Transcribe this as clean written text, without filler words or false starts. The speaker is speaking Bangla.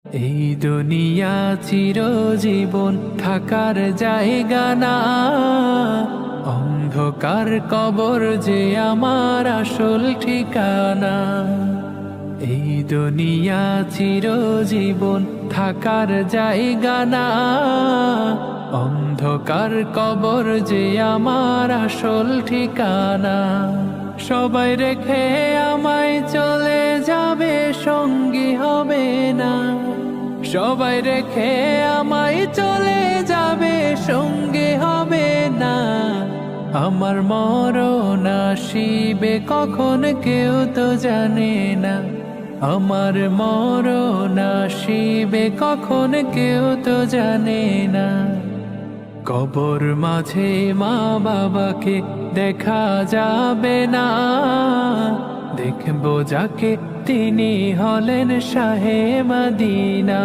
এই দুনিয়া চিরজীবন থাকার জায়গা না, অন্ধকার কবর যে আমার আসল ঠিকানা। এই দুনিয়া চিরজীবন থাকার জায়গা না, অন্ধকার কবর যে আমার আসল ঠিকানা। সবাই রেখে আমায় চলে যাবে, সঙ্গী হবে না। সবাই রেখে আমায় চলে যাবে, সঙ্গী হবে না। আমার মরণ আসিবে কখন কেউ তো জানে না। আমার মরণ আসিবে কখন কেউ তো জানে না। কবর মাঝে মা বাবাকে দেখা যাবে না, দেখবো যাকে তিনি হলেন শাহে মদিনা।